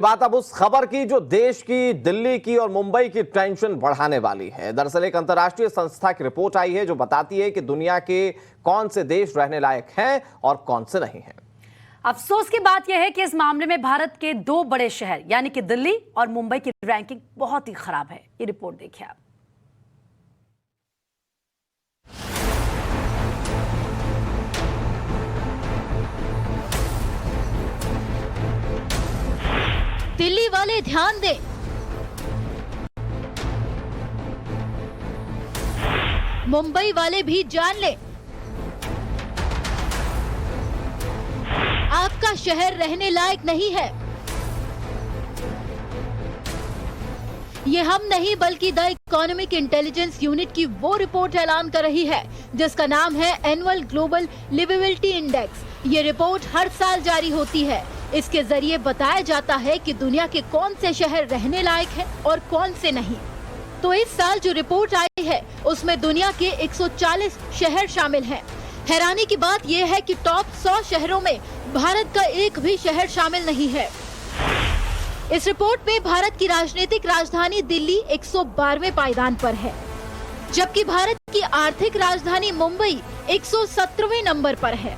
बात अब उस खबर की जो देश की, दिल्ली की और मुंबई की टेंशन बढ़ाने वाली है। दरअसल एक अंतर्राष्ट्रीय संस्था की रिपोर्ट आई है जो बताती है कि दुनिया के कौन से देश रहने लायक हैं और कौन से नहीं हैं। अफसोस की बात यह है कि इस मामले में भारत के दो बड़े शहर यानी कि दिल्ली और मुंबई की रैंकिंग बहुत ही खराब है। ये रिपोर्ट देखिए आप। दिल्ली वाले ध्यान दें, मुंबई वाले भी जान लें, आपका शहर रहने लायक नहीं है। ये हम नहीं बल्कि द इकोनॉमिक इंटेलिजेंस यूनिट की वो रिपोर्ट ऐलान कर रही है जिसका नाम है एनुअल ग्लोबल लिवेबिलिटी इंडेक्स। ये रिपोर्ट हर साल जारी होती है। इसके जरिए बताया जाता है कि दुनिया के कौन से शहर रहने लायक हैं और कौन से नहीं। तो इस साल जो रिपोर्ट आई है उसमें दुनिया के 140 शहर शामिल हैं। हैरानी की बात यह है कि टॉप 100 शहरों में भारत का एक भी शहर शामिल नहीं है। इस रिपोर्ट में भारत की राजनीतिक राजधानी दिल्ली 112वें पायदान पर है, जबकि भारत की आर्थिक राजधानी मुंबई 117वें नंबर पर है।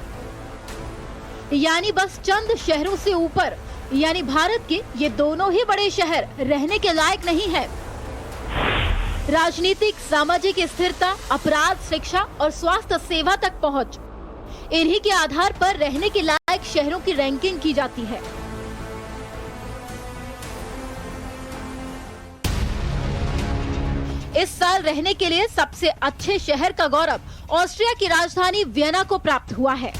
यानी बस चंद शहरों से ऊपर, यानी भारत के ये दोनों ही बड़े शहर रहने के लायक नहीं है। राजनीतिक, सामाजिक स्थिरता, अपराध, शिक्षा और स्वास्थ्य सेवा तक पहुंच, इन्हीं के आधार पर रहने के लायक शहरों की रैंकिंग की जाती है। इस साल रहने के लिए सबसे अच्छे शहर का गौरव ऑस्ट्रिया की राजधानी वियना को प्राप्त हुआ है।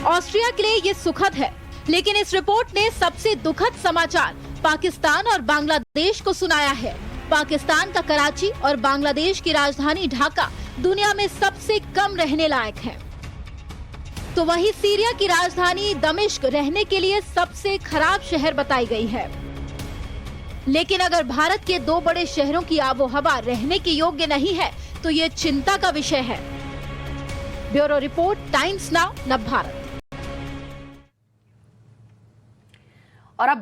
ऑस्ट्रिया के लिए ये सुखद है, लेकिन इस रिपोर्ट ने सबसे दुखद समाचार पाकिस्तान और बांग्लादेश को सुनाया है। पाकिस्तान का कराची और बांग्लादेश की राजधानी ढाका दुनिया में सबसे कम रहने लायक है। तो वहीं सीरिया की राजधानी दमिश्क रहने के लिए सबसे खराब शहर बताई गई है। लेकिन अगर भारत के दो बड़े शहरों की आबोहवा रहने के योग्य नहीं है तो ये चिंता का विषय है। ब्यूरो रिपोर्ट, टाइम्स नाउ, नव भारत। और अब